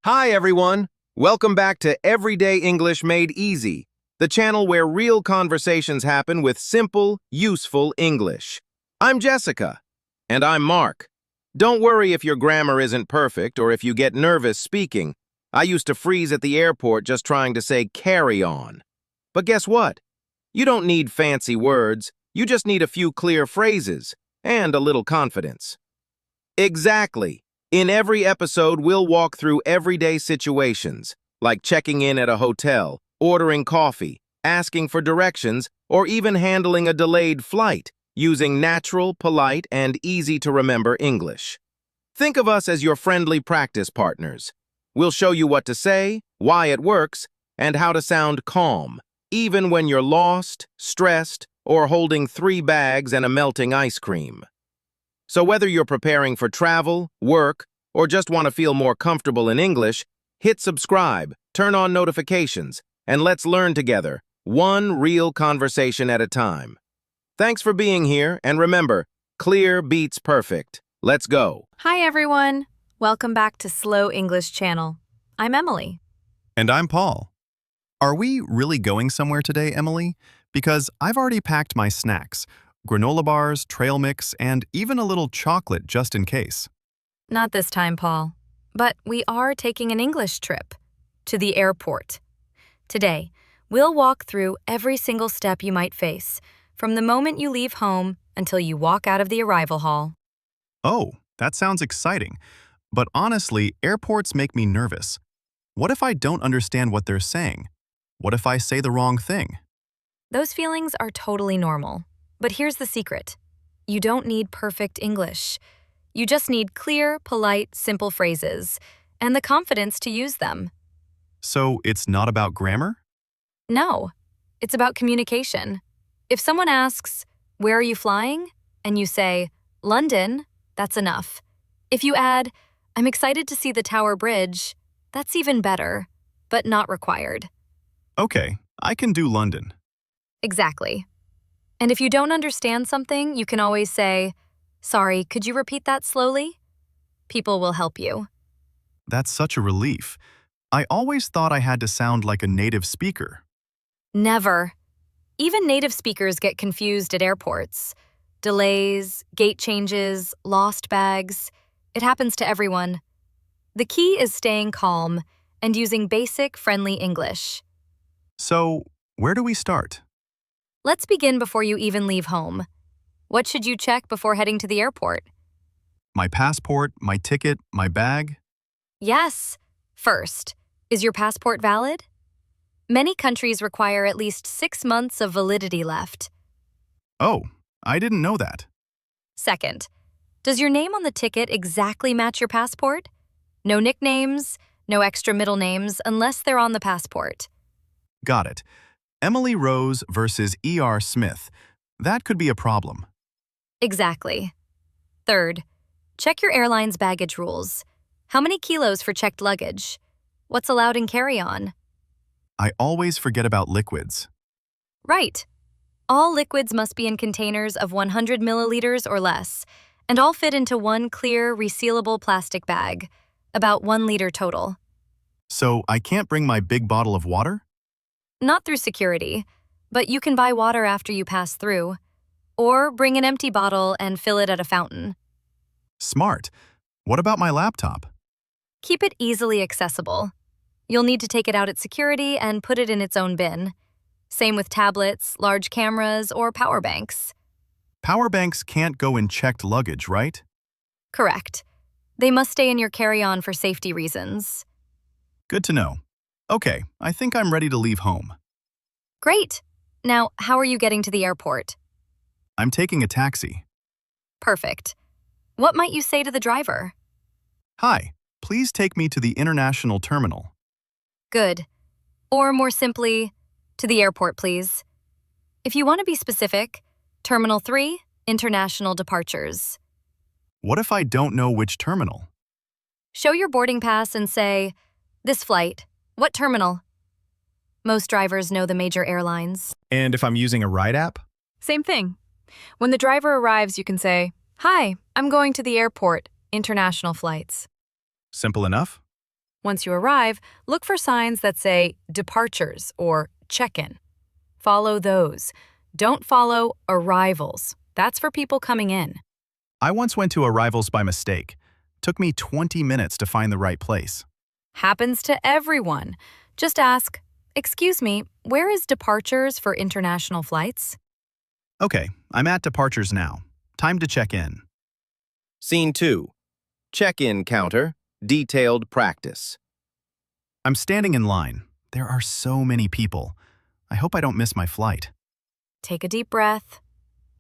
Hi, everyone. Welcome back to Everyday English Made Easy, the channel where real conversations happen with simple, useful English. I'm Jessica. And I'm Mark. Don't worry if your grammar isn't perfect or if you get nervous speaking. I used to freeze at the airport just trying to say carry on. But guess what? You don't need fancy words. You just need a few clear phrases and a little confidence. Exactly. In every episode, we'll walk through everyday situations, like checking in at a hotel, ordering coffee, asking for directions, or even handling a delayed flight, using natural, polite, and easy-to-remember English. Think of us as your friendly practice partners. We'll show you what to say, why it works, and how to sound calm, even when you're lost, stressed, or holding 3 bags and a melting ice cream. So whether you're preparing for travel, work, or just want to feel more comfortable in English, hit subscribe, turn on notifications, and let's learn together, one real conversation at a time. Thanks for being here, and remember, clear beats perfect. Let's go. Hi everyone! Welcome back to Slow English Channel. I'm Emily. And I'm Paul. Are we really going somewhere today, Emily? Because I've already packed my snacks, granola bars, trail mix, and even a little chocolate just in case. Not this time, Paul. But we are taking an English trip to the airport. Today, we'll walk through every single step you might face, from the moment you leave home until you walk out of the arrival hall. Oh, that sounds exciting. But honestly, airports make me nervous. What if I don't understand what they're saying? What if I say the wrong thing? Those feelings are totally normal. But here's the secret. You don't need perfect English. You just need clear, polite, simple phrases, and the confidence to use them. So it's not about grammar? No, it's about communication. If someone asks, "Where are you flying?" and you say, "London," that's enough. If you add, "I'm excited to see the Tower Bridge," that's even better, but not required. Okay, I can do London. Exactly. And if you don't understand something, you can always say, "Sorry, could you repeat that slowly?" People will help you. That's such a relief. I always thought I had to sound like a native speaker. Never. Even native speakers get confused at airports. Delays, gate changes, lost bags. It happens to everyone. The key is staying calm and using basic, friendly English. So, where do we start? Let's begin before you even leave home. What should you check before heading to the airport? My passport, my ticket, my bag? Yes. First, is your passport valid? Many countries require at least 6 months of validity left. Oh, I didn't know that. Second, does your name on the ticket exactly match your passport? No nicknames, no extra middle names unless they're on the passport. Got it. Emily Rose versus E.R. Smith. That could be a problem. Exactly. Third, check your airline's baggage rules. How many kilos for checked luggage? What's allowed in carry-on? I always forget about liquids. Right. All liquids must be in containers of 100 milliliters or less, and all fit into one clear, resealable plastic bag, about 1 liter total. So I can't bring my big bottle of water? Not through security, but you can buy water after you pass through, or bring an empty bottle and fill it at a fountain. Smart. What about my laptop? Keep it easily accessible. You'll need to take it out at security and put it in its own bin. Same with tablets, large cameras, or power banks. Power banks can't go in checked luggage, right? Correct. They must stay in your carry-on for safety reasons. Good to know. Okay, I think I'm ready to leave home. Great. Now, how are you getting to the airport? I'm taking a taxi. Perfect. What might you say to the driver? Hi, please take me to the international terminal. Good. Or more simply, to the airport, please. If you want to be specific, Terminal 3, International Departures. What if I don't know which terminal? Show your boarding pass and say, "This flight. What terminal?" Most drivers know the major airlines. And if I'm using a ride app? Same thing. When the driver arrives, you can say, "Hi, I'm going to the airport, international flights." Simple enough? Once you arrive, look for signs that say departures or check-in. Follow those. Don't follow arrivals. That's for people coming in. I once went to Arrivals by mistake. Took me 20 minutes to find the right place. Happens to everyone. Just ask, "Excuse me, where is departures for international flights?" Okay, I'm at departures now. Time to check in. Scene 2. Check-in counter, detailed practice. I'm standing in line. There are so many people. I hope I don't miss my flight. Take a deep breath.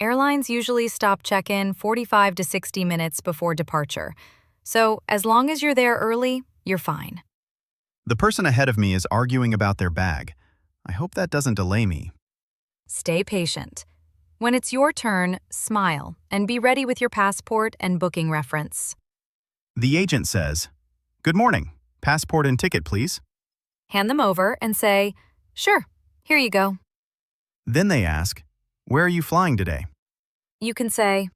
Airlines usually stop check-in 45 to 60 minutes before departure. So as long as you're there early, you're fine. The person ahead of me is arguing about their bag. I hope that doesn't delay me. Stay patient. When it's your turn, smile and be ready with your passport and booking reference. The agent says, "Good morning. Passport and ticket, please." Hand them over and say, "Sure, here you go." Then they ask, "Where are you flying today?" You can say,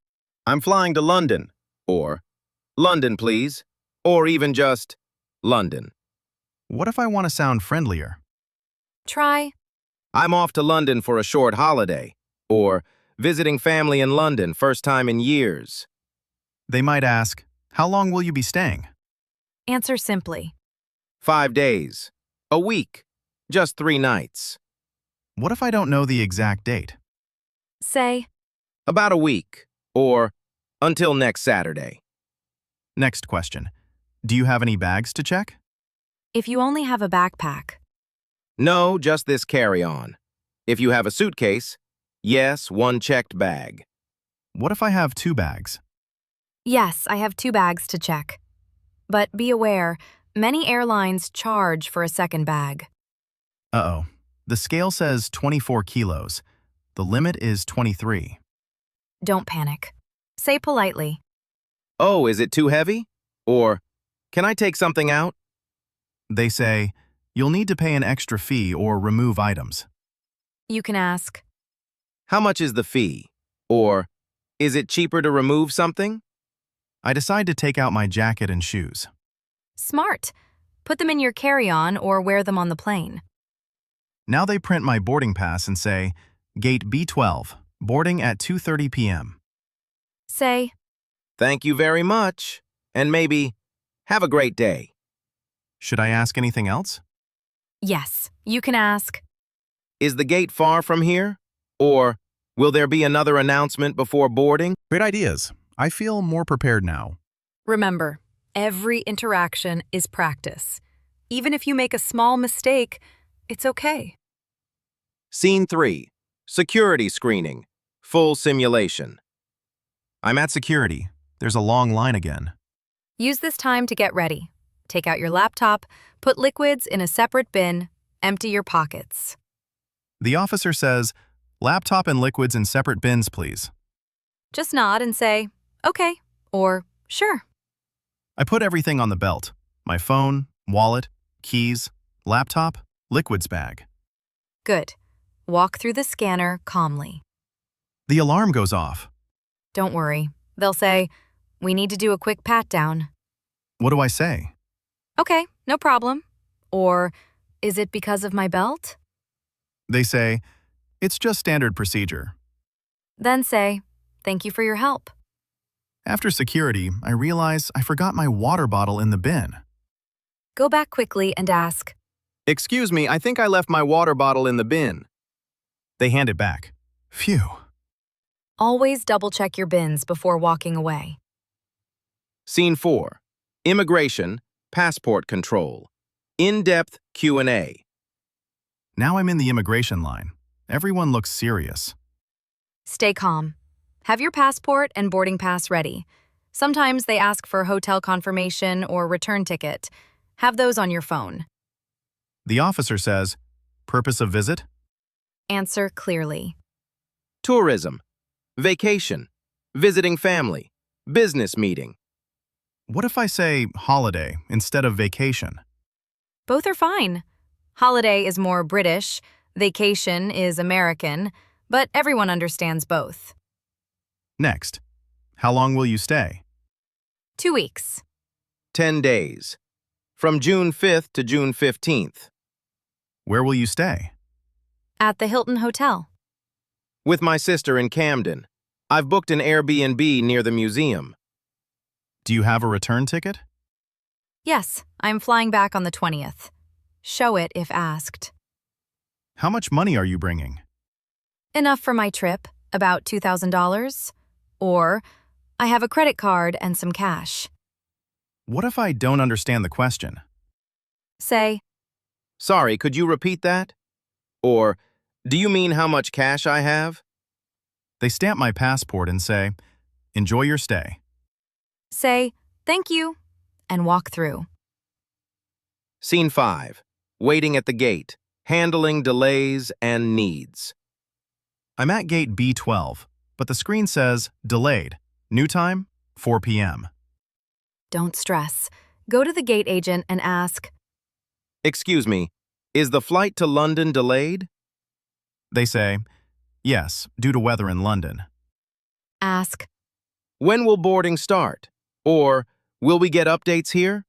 I'm flying to London, or London, please, or even just London. What if I want to sound friendlier? try, I'm off to London for a short holiday, or visiting family in London, first time in years. They might ask, "How long will you be staying?" answer simply. 5 days, a week, just 3 nights. What if I don't know the exact date? Say, About a week, or until next Saturday. Next question. Do you have any bags to check? if you only have a backpack. No, just this carry-on. If you have a suitcase, yes, 1 checked bag. What if I have 2 bags? Yes, I have 2 bags to check. But be aware, many airlines charge for a second bag. Uh-oh. The scale says 24 kilos. The limit is 23. Don't panic. Say politely, Oh, is it too heavy? Or, can I take something out? They say, "You'll need to pay an extra fee or remove items." you can ask, How much is the fee? Or, is it cheaper to remove something? I decide to take out my jacket and shoes. smart. Put them in your carry-on or wear them on the plane. Now they print my boarding pass and say, "Gate B12, boarding at 2:30 p.m." Say, Thank you very much. And maybe, have a great day. Should I ask anything else? yes, you can ask, Is the gate far from here? Or, will there be another announcement before boarding? Great ideas. I feel more prepared now. Remember, every interaction is practice. Even if you make a small mistake, it's okay. Scene 3. Security screening. Full simulation. I'm at security. There's a long line again. Use this time to get ready. Take out your laptop, put liquids in a separate bin, empty your pockets. The officer says, "Laptop and liquids in separate bins, please." Just nod and say, "Okay," or "Sure." I put everything on the belt. My phone, wallet, keys, laptop, liquids bag. Good. Walk through the scanner calmly. The alarm goes off. Don't worry. They'll say, "We need to do a quick pat-down." What do I say? Okay, no problem. Or, "Is it because of my belt?" They say, "It's just standard procedure." Then say, "Thank you for your help." After security, I realize I forgot my water bottle in the bin. Go back quickly and ask, Excuse me, I think I left my water bottle in the bin. They hand it back. Phew. always double-check your bins before walking away. Scene 4. Immigration, passport control. In-depth Q&A. Now I'm in the immigration line. Everyone looks serious. Stay calm. Have your passport and boarding pass ready. Sometimes they ask for hotel confirmation or return ticket. Have those on your phone. The officer says, "Purpose of visit?" Answer clearly. Tourism, vacation, visiting family, business meeting. What if I say holiday instead of vacation? Both are fine. Holiday is more British, vacation is American, but everyone understands both. Next, how long will you stay? 2 weeks. 10 days. from June 5th to June 15th. Where will you stay? At the Hilton Hotel. With my sister in Camden. I've booked an Airbnb near the museum. Do you have a return ticket? Yes, I'm flying back on the 20th. Show it if asked. How much money are you bringing? Enough for my trip, about $2,000. Or, I have a credit card and some cash. What if I don't understand the question? Say, Sorry, could you repeat that? Or, do you mean how much cash I have? They stamp my passport and say, enjoy your stay. say, thank you, and walk through. Scene 5. Waiting at the gate. Handling delays and needs. I'm at gate B12, but the screen says delayed. New time, 4 p.m. Don't stress. Go to the gate agent and ask, Excuse me, is the flight to London delayed? They say, yes, due to weather in London. ask, When will boarding start? Or, will we get updates here?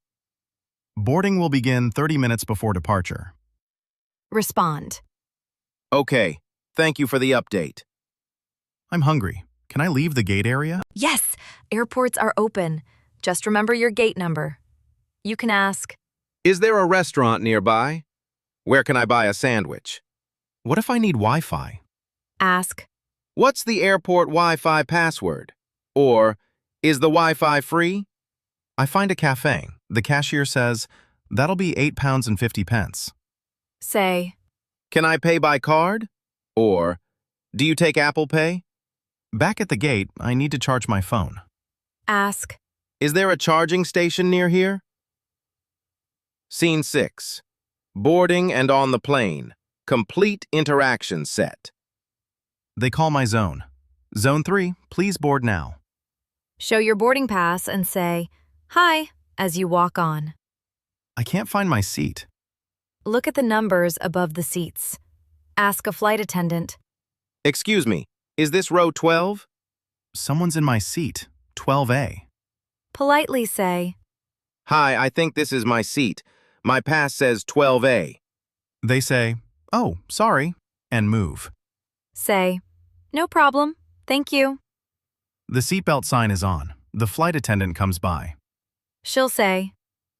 Boarding will begin 30 minutes before departure. respond. Okay, thank you for the update. I'm hungry. Can I leave the gate area? Yes, airports are open. Just remember your gate number. You can ask, Is there a restaurant nearby? Where can I buy a sandwich? What if I need Wi-Fi? ask, What's the airport Wi-Fi password? Or, is the Wi-Fi free? I find a cafe. The cashier says, that'll be £8.50. say, Can I pay by card? Or, do you take Apple Pay? Back at the gate, I need to charge my phone. ask, Is there a charging station near here? Scene 6. Boarding and on the plane. Complete interaction set. They call my zone. Zone 3, please board now. show your boarding pass and say, hi, as you walk on. I can't find my seat. Look at the numbers above the seats. Ask a flight attendant. Excuse me, is this row 12? Someone's in my seat, 12A. Politely say, Hi, I think this is my seat. My pass says 12A. They say, oh, sorry, and move. say, no problem, thank you. The seatbelt sign is on. The flight attendant comes by. She'll say,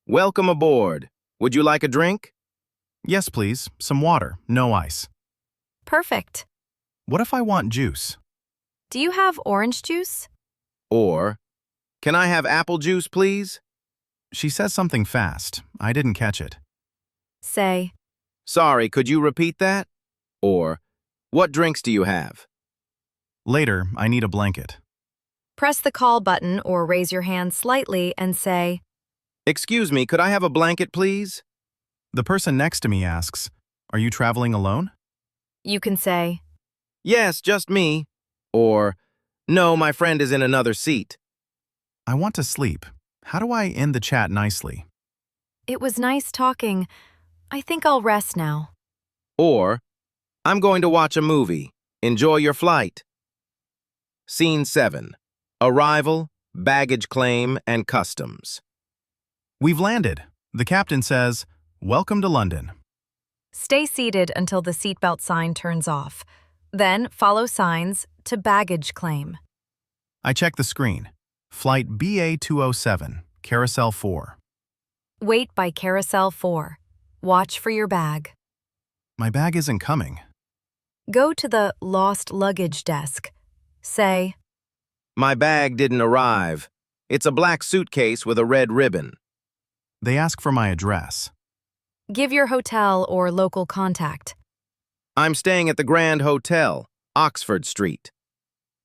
Welcome aboard. Would you like a drink? Yes, please, some water, no ice. perfect. What if I want juice? Do you have orange juice? Or, Can I have apple juice, please? She says something fast. I didn't catch it. Say, Sorry, could you repeat that? Or, What drinks do you have? Later, I need a blanket. press the call button or raise your hand slightly and say, Excuse me, could I have a blanket, please? The person next to me asks, are you traveling alone? you can say, Yes, just me. Or, No, my friend is in another seat. I want to sleep. How do I end the chat nicely? it was nice talking. I think I'll rest now. Or, I'm going to watch a movie. Enjoy your flight. Scene 7. Arrival, baggage claim, and customs. We've landed. The captain says, welcome to London. Stay seated until the seatbelt sign turns off. Then follow signs to baggage claim. I check the screen. Flight BA207, Carousel 4. Wait by Carousel 4. Watch for your bag. My bag isn't coming. Go to the lost luggage desk. Say, My bag didn't arrive. It's a black suitcase with a red ribbon. They ask for my address. give your hotel or local contact. I'm staying at the Grand Hotel, Oxford Street.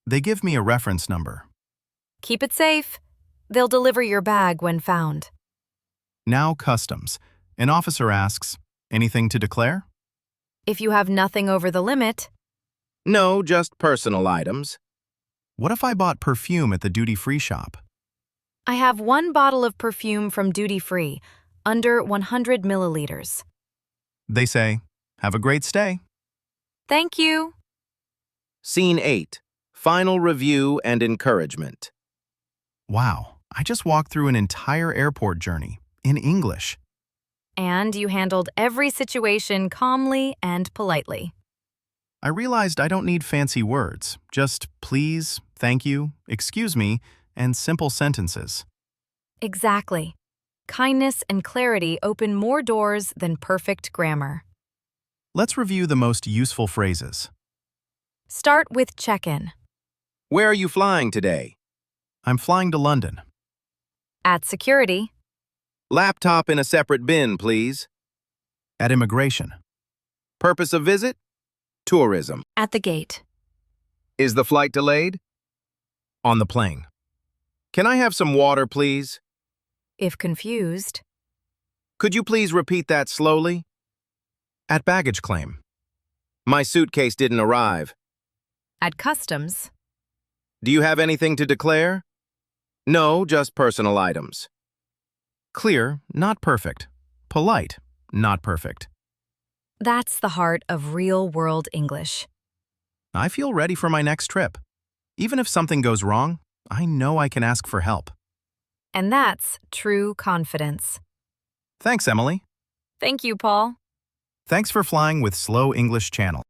They give me a reference number. Keep it safe. They'll deliver your bag when found. Now customs. An officer asks, anything to declare? If you have nothing over the limit, No, just personal items. What if I bought perfume at the duty-free shop? I have 1 bottle of perfume from Duty Free, under 100 milliliters. They say, have a great stay. Thank you. Scene 8. Final review and encouragement. Wow, I just walked through an entire airport journey in English. And you handled every situation calmly and politely. I realized I don't need fancy words, just please, thank you, excuse me, and simple sentences. Exactly. Kindness and clarity open more doors than perfect grammar. Let's review the most useful phrases. Start with check-in. Where are you flying today? I'm flying to London. At security. Laptop in a separate bin, please. At immigration. Purpose of visit? Tourism. At the gate. Is the flight delayed? On the plane. Can I have some water, please? If confused. Could you please repeat that slowly? At baggage claim. My suitcase didn't arrive. At customs. Do you have anything to declare? No, just personal items. Clear, not perfect. Polite, not perfect. That's the heart of real-world English. I feel ready for my next trip. Even if something goes wrong, I know I can ask for help. And that's true confidence. Thanks, Emily. Thank you, Paul. Thanks for flying with Slow English Channel.